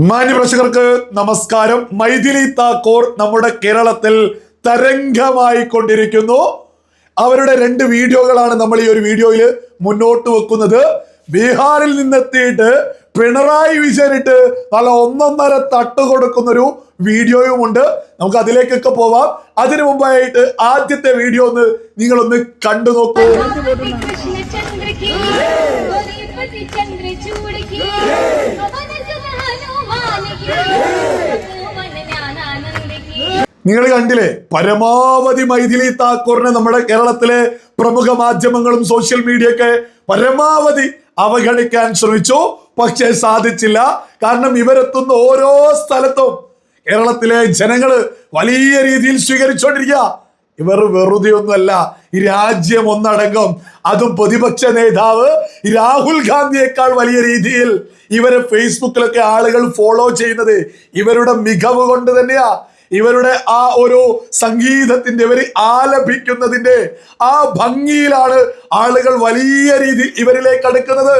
മാന്യപ്രേക്ഷകർക്ക് നമസ്കാരം. മൈഥിലി താക്കൂർ നമ്മുടെ കേരളത്തിൽ തരംഗമായി കൊണ്ടിരിക്കുന്നു. അവരുടെ 2 വീഡിയോകളാണ് നമ്മൾ ഈ ഒരു വീഡിയോയിൽ മുന്നോട്ട് വെക്കുന്നത്. ബീഹാറിൽ നിന്നെത്തിയിട്ട് പിണറായി വിജയനിട്ട് നല്ല 1.5 തട്ട് കൊടുക്കുന്നൊരു വീഡിയോയുമുണ്ട്. നമുക്ക് അതിലേക്കൊക്കെ പോവാം. അതിനു മുമ്പായിട്ട് ആദ്യത്തെ വീഡിയോ ഒന്ന് നിങ്ങളൊന്ന് കണ്ടു നോക്കൂ. നിങ്ങൾ കണ്ടില്ലേ, പരമാവധി മൈഥിലി താക്കൂറിനെ നമ്മുടെ കേരളത്തിലെ പ്രമുഖ മാധ്യമങ്ങളും സോഷ്യൽ മീഡിയയൊക്കെ പരമാവധി അവഗണിക്കാൻ ശ്രമിച്ചു. പക്ഷേ സാധിച്ചില്ല. കാരണം ഇവരെത്തുന്ന ഓരോ സ്ഥലത്തും കേരളത്തിലെ ജനങ്ങള് വലിയ രീതിയിൽ സ്വീകരിച്ചുകൊണ്ടിരിക്കുക. ഇവർ വെറുതെ ഒന്നുമല്ല, ഈ രാജ്യം ഒന്നടങ്കം, അതും പ്രതിപക്ഷ നേതാവ് രാഹുൽ ഗാന്ധിയേക്കാൾ വലിയ രീതിയിൽ ഇവരെ ഫേസ്ബുക്കിലൊക്കെ ആളുകൾ ഫോളോ ചെയ്യുന്നത് ഇവരുടെ മികവ് കൊണ്ട് തന്നെയാ. ഇവരുടെ ആ ഒരു സംഗീതത്തിന്റെ, ഇവർ ആലപിക്കുന്നതിന്റെ ആ ഭംഗിയിലാണ് ആളുകൾ വലിയ രീതിയിൽ ഇവരിലേക്ക് അടുക്കുന്നത്.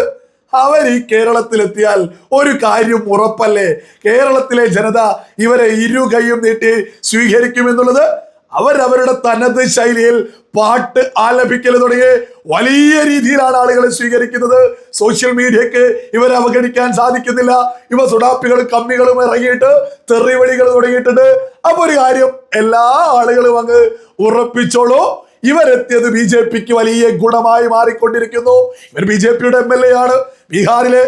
അവർ ഈ കേരളത്തിലെത്തിയാൽ ഒരു കാര്യം ഉറപ്പല്ലേ, കേരളത്തിലെ ജനത ഇവരെ ഇരുകൈയും നീട്ടി സ്വീകരിക്കുമെന്നുള്ളത്. അവരവരുടെ തനത് ശൈലിയിൽ പാട്ട് ആലപിക്കൽ തുടങ്ങി വലിയ രീതിയിലാണ് ആളുകളെ സ്വീകരിക്കുന്നത്. സോഷ്യൽ മീഡിയക്ക് ഇവരെ അവഗണിക്കാൻ സാധിക്കുന്നില്ല. ഇവ സുഡാപ്പികളും കമ്മികളും ഇറങ്ങിയിട്ട് തെറിവിളികൾ തുടങ്ങിയിട്ടുണ്ട്. അപ്പൊ ഒരു കാര്യം എല്ലാ ആളുകളും അങ്ങ് ഉറപ്പിച്ചോളൂ, ഇവരെത്തിയത് BJPക്ക് വലിയ ഗുണമായി മാറിക്കൊണ്ടിരിക്കുന്നു. ഇവർ BJPയുടെ MLA ആണ്, ബീഹാറിലെ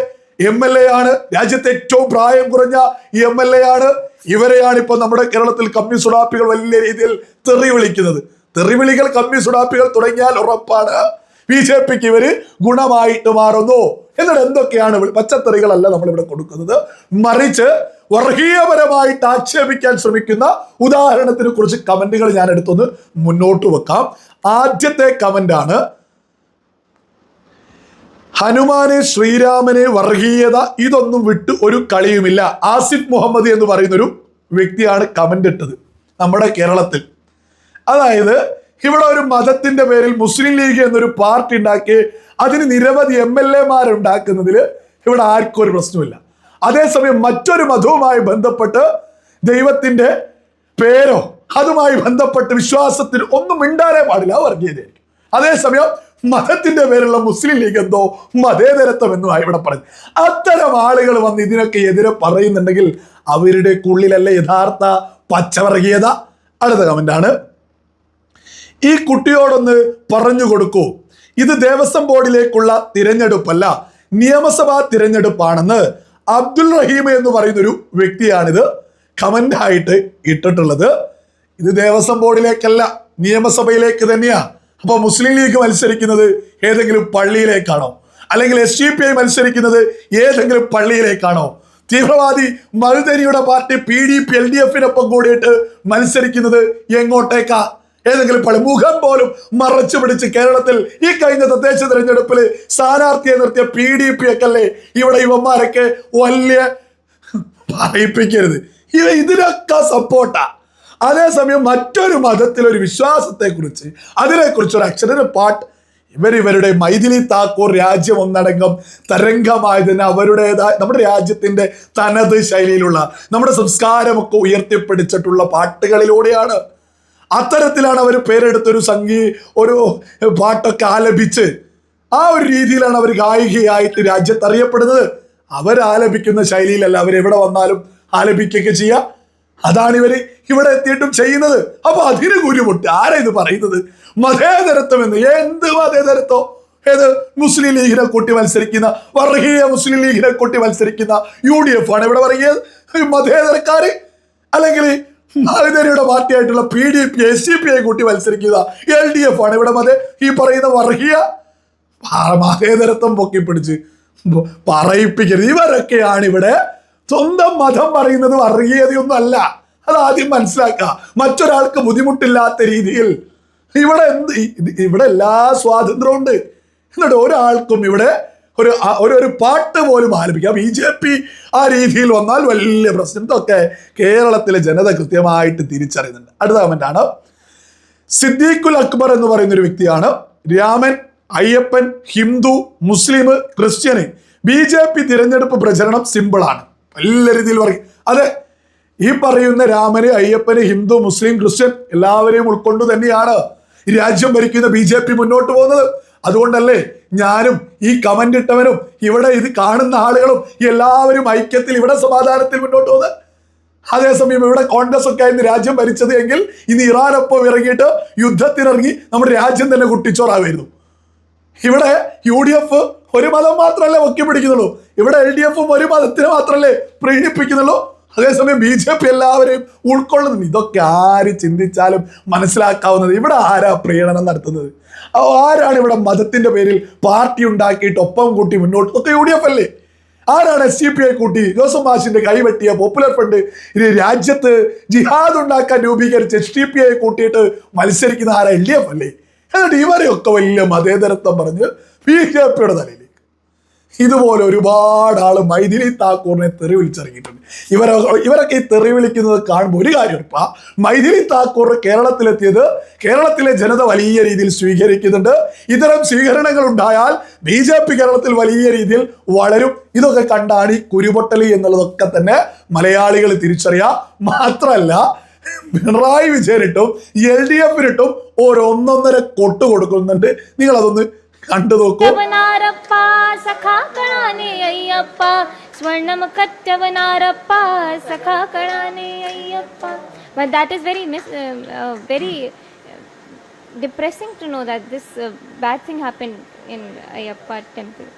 MLA ആണ്, രാജ്യത്തെ ഏറ്റവും പ്രായം കുറഞ്ഞ ഈ MLA ആണ്. ഇവരെയാണ് ഇപ്പൊ നമ്മുടെ കേരളത്തിൽ കമ്മ്യൂണിസ്റ്റ് സുഡാപ്പികൾ വലിയ രീതിയിൽ തെറി വിളിക്കുന്നത്. തെറിവിളികൾ കമ്മ്യൂണിസ്റ്റ് സുഡാപ്പികൾ തുടങ്ങിയാൽ ഉറപ്പാണ് BJPക്ക് ഇവര് ഗുണമായിട്ട് മാറുന്നു. എന്നിട്ട് എന്തൊക്കെയാണ് പച്ചത്തെറികളല്ല നമ്മളിവിടെ കൊടുക്കുന്നത്, മറിച്ച് വർഗീയപരമായിട്ട് ആക്ഷേപിക്കാൻ ശ്രമിക്കുന്ന ഉദാഹരണത്തിനെ കുറിച്ച് കമന്റുകൾ ഞാൻ എടുത്തൊന്ന് മുന്നോട്ട് വെക്കാം. ആദ്യത്തെ കമന്റ് ആണ്, ഹനുമാനെ ശ്രീരാമനെ വർഗീയത ഇതൊന്നും വിട്ട് ഒരു കളിയുമില്ല. ആസിഫ് മുഹമ്മദ് എന്ന് പറയുന്ന ഒരു വ്യക്തിയാണ് കമന്റ് ഇട്ടത് നമ്മുടെ കേരളത്തിൽ. അതായത് ഇവിടെ ഒരു മതത്തിന്റെ പേരിൽ മുസ്ലിം ലീഗ് എന്നൊരു പാർട്ടി ഉണ്ടാക്കി അതിന് നിരവധി MLA-മാരുണ്ടാക്കുന്നതിൽ ഇവിടെ ആർക്കും ഒരു പ്രശ്നമില്ല. അതേസമയം മറ്റൊരു മതവുമായി ബന്ധപ്പെട്ട് ദൈവത്തിന്റെ പേരോ അതുമായി ബന്ധപ്പെട്ട് വിശ്വാസത്തിൽ ഒന്നും മിണ്ടാനേ പാടില്ല, വർഗീയതയായിരിക്കും. അതേസമയം മതത്തിന്റെ പേരുള്ള മുസ്ലിം ലീഗ് എന്തോ മതേതരത്വം എന്നുമായി ഇവിടെ പറഞ്ഞു. അത്തരം ആളുകൾ വന്ന് ഇതിനൊക്കെ എതിരെ പറയുന്നുണ്ടെങ്കിൽ അവരുടെ ഉള്ളിലല്ലേ യഥാർത്ഥ പച്ചവർഗീയത. അടുത്ത കമന്റ് ആണ്, ഈ കുട്ടിയോടൊന്ന് പറഞ്ഞു കൊടുക്കൂ, ഇത് ദേവസ്വം ബോർഡിലേക്കുള്ള തിരഞ്ഞെടുപ്പല്ല, നിയമസഭാ തിരഞ്ഞെടുപ്പാണെന്ന് അബ്ദുൽ റഹീം എന്ന് പറയുന്നൊരു വ്യക്തിയാണിത് കമന്റ് ആയിട്ട് ഇട്ടിട്ടുള്ളത്. ഇത് ദേവസ്വം ബോർഡിലേക്കല്ല, നിയമസഭയിലേക്ക് തന്നെയാ. അപ്പൊ മുസ്ലിം ലീഗ് മത്സരിക്കുന്നത് ഏതെങ്കിലും പള്ളിയിലേക്കാണോ? അല്ലെങ്കിൽ SDPI മത്സരിക്കുന്നത് ഏതെങ്കിലും പള്ളിയിലേക്കാണോ? തീവ്രവാദി മരുതനിയുടെ പാർട്ടി PDP LDF-നൊപ്പം കൂടിയിട്ട് മത്സരിക്കുന്നത് എങ്ങോട്ടേക്കാ? ഏതെങ്കിലും പള്ളി? മുഖം പോലും മറച്ചു പിടിച്ച് കേരളത്തിൽ ഈ കഴിഞ്ഞ തദ്ദേശ തെരഞ്ഞെടുപ്പിൽ സ്ഥാനാർത്ഥിയെ നിർത്തിയ PDP ഒക്കെ അല്ലേ ഇവിടെ ഇവന്മാരൊക്കെ വലിയ പറയിപ്പിക്കരുത്. ഇതിനൊക്കെ സപ്പോർട്ടാ. അതേസമയം മറ്റൊരു മതത്തിലൊരു വിശ്വാസത്തെ കുറിച്ച് അതിനെക്കുറിച്ച് ഒരു അക്ഷര പാട്ട് ഇവരുടെ മൈഥിലി താക്കൂർ രാജ്യം ഒന്നടങ്കം തരംഗമായതിന് അവരുടേതായ നമ്മുടെ രാജ്യത്തിന്റെ തനത് ശൈലിയിലുള്ള നമ്മുടെ സംസ്കാരമൊക്കെ ഉയർത്തിപ്പിടിച്ചിട്ടുള്ള പാട്ടുകളിലൂടെയാണ്. അത്തരത്തിലാണ് അവർ പേരെടുത്തൊരു ഒരു പാട്ടൊക്കെ ആലപിച്ച് ആ ഒരു രീതിയിലാണ് അവർ ഗായികയായിട്ട് രാജ്യത്ത് അറിയപ്പെടുന്നത്. അവരാലപിക്കുന്ന ശൈലിയിലല്ല അവരെവിടെ വന്നാലും ആലപിക്കുകയൊക്കെ ചെയ്യുക. അതാണ് ഇവര് ഇവിടെ എത്തിയിട്ടും ചെയ്യുന്നത്. അപ്പൊ അതിന് കുരുമുട്ട് ആരാ ഇത് പറയുന്നത്? മതേതരത്വം എന്ന്. എന്ത് മതേതരത്വം? ഏത് മുസ്ലിം ലീഗിനെ കൂട്ടി മത്സരിക്കുന്ന, വർഗീയ മുസ്ലിം ലീഗിനെ കൂട്ടി മത്സരിക്കുന്ന UDF ആണ് ഇവിടെ പറയുന്നത് മതേതരക്കാര്? അല്ലെങ്കിൽ മതേതരയുടെ പാർട്ടിയായിട്ടുള്ള PDP SDPI കൂട്ടി മത്സരിക്കുന്ന LDF ആണ് ഇവിടെ ഈ പറയുന്ന വർഗീയ മതേതരത്വം പൊക്കിപ്പിടിച്ച് പറയിപ്പിക്കരുത്. ഇവരൊക്കെയാണ് ഇവിടെ സ്വന്തം മതം പറയുന്നത് വർഗീയതയൊന്നും അല്ല. അത് ആദ്യം മനസ്സിലാക്കുക. മറ്റൊരാൾക്ക് ബുദ്ധിമുട്ടില്ലാത്ത രീതിയിൽ ഇവിടെ എല്ലാ സ്വാതന്ത്ര്യവും ഉണ്ട്. എന്നിട്ട് ഒരാൾക്കും ഇവിടെ ഒരു പാട്ട് പോലും ആലപിക്കാം. BJP ആ രീതിയിൽ വന്നാൽ വലിയ പ്രശ്നം. ഇതൊക്കെ കേരളത്തിലെ ജനത കൃത്യമായിട്ട് തിരിച്ചറിയുന്നുണ്ട്. അടുത്ത കമന്റ് ആണ്, സിദ്ദീഖുൽ അക്ബർ എന്ന് പറയുന്ന ഒരു വ്യക്തിയാണ്. രാമൻ, അയ്യപ്പൻ, ഹിന്ദു, മുസ്ലിം, ക്രിസ്ത്യന് BJP തിരഞ്ഞെടുപ്പ് പ്രചരണം സിമ്പിളാണ്. വലിയ രീതിയിൽ പറയും. അതെ, ഈ പറയുന്ന രാമന്, അയ്യപ്പന്, ഹിന്ദു, മുസ്ലിം, ക്രിസ്ത്യൻ എല്ലാവരെയും ഉൾക്കൊണ്ട് തന്നെയാണ് രാജ്യം ഭരിക്കുന്ന BJP മുന്നോട്ട് പോകുന്നത്. അതുകൊണ്ടല്ലേ ഞാനും ഈ കമന്റ് ഇട്ടവനും ഇവിടെ ഇത് കാണുന്ന ആളുകളും എല്ലാവരും ഐക്യത്തിൽ ഇവിടെ സമാധാനത്തിൽ മുന്നോട്ട് പോകുന്നത്. അതേസമയം ഇവിടെ കോൺഗ്രസ് ഒക്കെ ആയിരുന്നു രാജ്യം ഭരിച്ചത് എങ്കിൽ ഇന്ന് ഇറാനൊപ്പം ഇറങ്ങിയിട്ട് യുദ്ധത്തിനിറങ്ങി നമ്മുടെ രാജ്യം തന്നെ കുട്ടിച്ചോറാവുമായിരുന്നു. ഇവിടെ UDF ഒരു മതം മാത്രമല്ലേ പൊക്കി പിടിക്കുന്നുള്ളൂ, ഇവിടെ LDF ഒരു മതത്തിന് മാത്രമല്ലേ പ്രീണിപ്പിക്കുന്നുള്ളൂ. അതേസമയം BJP എല്ലാവരെയും ഉൾക്കൊള്ളുന്നു. ഇതൊക്കെ ആര് ചിന്തിച്ചാലും മനസ്സിലാക്കാവുന്നത്. ഇവിടെ ആരാ പ്രീണനം നടത്തുന്നത്? ആരാണ് ഇവിടെ മതത്തിന്റെ പേരിൽ പാർട്ടി ഉണ്ടാക്കിയിട്ട് ഒപ്പം കൂട്ടി മുന്നോട്ട്? ഒക്കെ UDF അല്ലേ? ആരാണ് SCPI കൂട്ടി ജോസഫ് മാഷിന്റെ കൈവെട്ടിയ പോപ്പുലർ ഫ്രണ്ട് ഇത് രാജ്യത്ത് ജിഹാദ് ഉണ്ടാക്കാൻ രൂപീകരിച്ച് HDPI കൂട്ടിയിട്ട് മത്സരിക്കുന്ന ആരാ? LDF അല്ലേ? എന്നിട്ട് ഇവരെയൊക്കെ വലിയ മതേതരത്വം പറഞ്ഞ് BJPയുടെ തലയിൽ ഇതുപോലെ ഒരുപാട് ആള് മൈഥിലി താക്കൂറിനെ തെറി വിളിച്ചിറങ്ങിയിട്ടുണ്ട്. ഇവരൊക്കെ ഈ തെറി വിളിക്കുന്നത് കാണുമ്പോൾ ഒരു കാര്യം, ഇപ്പൊ മൈഥിലി താക്കൂർ കേരളത്തിലെത്തിയത് കേരളത്തിലെ ജനത വലിയ രീതിയിൽ സ്വീകരിക്കുന്നുണ്ട്. ഇത്തരം സ്വീകരണങ്ങൾ ഉണ്ടായാൽ BJP കേരളത്തിൽ വലിയ രീതിയിൽ വളരും. ഇതൊക്കെ കണ്ടാണ് ഈ കുരുപൊട്ടലി എന്നുള്ളതൊക്കെ തന്നെ മലയാളികൾ തിരിച്ചറിയാം. മാത്രമല്ല പിണറായി വിജയനിട്ടും LDFിനിട്ടും ഒന്നൊന്നര കൊട്ട് കൊടുക്കുന്നുണ്ട്. നിങ്ങൾ അതൊന്ന് കണ്ടു നോക്കൂ. But that is very depressing to know that this bad thing happened in Ayyappa temple.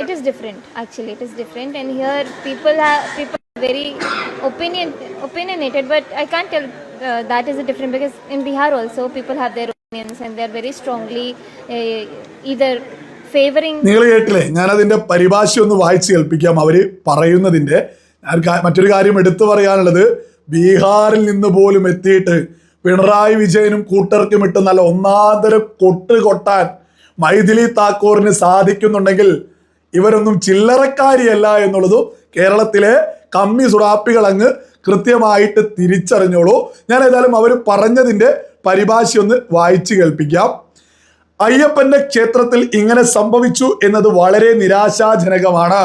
It is different, actually. It is different, and here people are very opinionated. But I can't tell that is a different, because in Bihar also people have their opinions and they are very strongly either favoring. നിങ്ങൾ കേട്ടില്ലേ? ഞാൻ അതിന്റെ പരിഭാഷ ഒന്ന് വായിച്ചു കേൾപ്പിക്കാം. അവര് പറയുന്നതിന്റെ മറ്റൊരു കാര്യം എടുത്തു പറയാനുള്ളത്, ബീഹാറിൽ നിന്ന് പോലും എത്തിയിട്ട് പിണറായി വിജയനും കൂട്ടർക്കും ഇട്ട് നല്ല ഒന്നാന്തരം കൊട്ട് കൊട്ടാൻ മൈഥിലി താക്കൂറിന് സാധിക്കുന്നുണ്ടെങ്കിൽ ഇവരൊന്നും ചില്ലറക്കാരിയല്ല എന്നുള്ളതും കേരളത്തിലെ കമ്മി സുറാപ്പികൾ അങ്ങ് കൃത്യമായിട്ട് തിരിച്ചറിഞ്ഞോളൂ. ഞാൻ ഏതായാലും അവർ പറഞ്ഞതിന്റെ പരിഭാഷ ഒന്ന് വായിച്ചു കേൾപ്പിക്കാം. അയ്യപ്പന്റെ ക്ഷേത്രത്തിൽ ഇങ്ങനെ സംഭവിച്ചു എന്നത് വളരെ നിരാശാജനകമാണ്.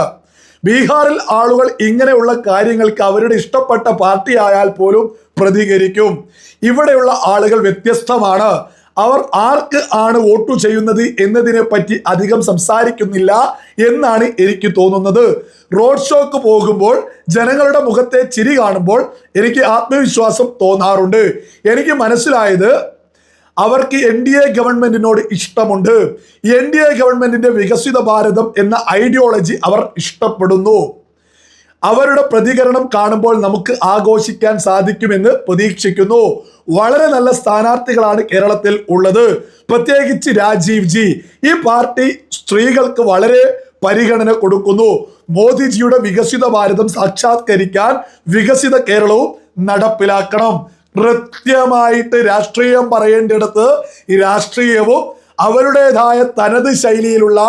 ബീഹാറിൽ ആളുകൾ ഇങ്ങനെയുള്ള കാര്യങ്ങൾക്ക് അവരുടെ ഇഷ്ടപ്പെട്ട പാർട്ടി ആയാൽ പോലും പ്രതികരിക്കും. ഇവിടെയുള്ള ആളുകൾ വ്യത്യസ്തമാണ്. അവർ ആർക്ക് ആണ് വോട്ട് ചെയ്യുന്നത് എന്നതിനെ പറ്റി അധികം സംസാരിക്കുന്നില്ല എന്നാണ് എനിക്ക് തോന്നുന്നത്. റോഡ് ഷോക്ക് പോകുമ്പോൾ ജനങ്ങളുടെ മുഖത്തെ ചിരി കാണുമ്പോൾ എനിക്ക് ആത്മവിശ്വാസം തോന്നാറുണ്ട്. എനിക്ക് മനസ്സിലായത് അവർക്ക് NDA ഗവൺമെന്റിനോട് ഇഷ്ടമുണ്ട്. NDA ഗവൺമെന്റിന്റെ വികസിത ഭാരതം എന്ന ഐഡിയോളജി അവർ ഇഷ്ടപ്പെടുന്നു. അവരുടെ പ്രതികരണം കാണുമ്പോൾ നമുക്ക് ആഘോഷിക്കാൻ സാധിക്കുമെന്ന് പ്രതീക്ഷിക്കുന്നു. വളരെ നല്ല സ്ഥാനാർത്ഥികളാണ് കേരളത്തിൽ ഉള്ളത്, പ്രത്യേകിച്ച് രാജീവ് ജി. ഈ പാർട്ടി സ്ത്രീകൾക്ക് വളരെ പരിഗണന കൊടുക്കുന്നു. മോദിജിയുടെ വികസിത ഭാരതം സാക്ഷാത്കരിക്കാൻ വികസിത കേരളവും നടപ്പിലാക്കണം. കൃത്യമായിട്ട് രാഷ്ട്രീയം പറയേണ്ടിടത്ത് ഈ രാഷ്ട്രീയവും അവരുടേതായ തനത് ശൈലിയിലുള്ള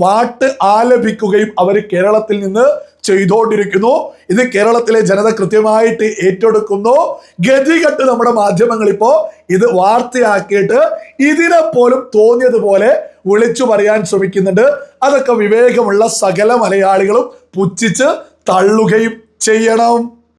പാട്ട് ആലപിക്കുകയും അവർ കേരളത്തിൽ നിന്ന് ചെയ്തുകൊണ്ടിരിക്കുന്നു. ഇത് കേരളത്തിലെ ജനത കൃത്യമായിട്ട് ഏറ്റെടുക്കുന്നു. ഗതികെട്ട് നമ്മുടെ മാധ്യമങ്ങൾ ഇപ്പോ ഇത് വാർത്തയാക്കിയിട്ട് ഇതിനെ പോലും തോന്നിയതുപോലെ വിളിച്ചു പറയാൻ ശ്രമിക്കുന്നുണ്ട്. അതൊക്കെ വിവേകമുള്ള സകല മലയാളികളും പുച്ഛിച്ച് തള്ളുകയും ചെയ്യണം.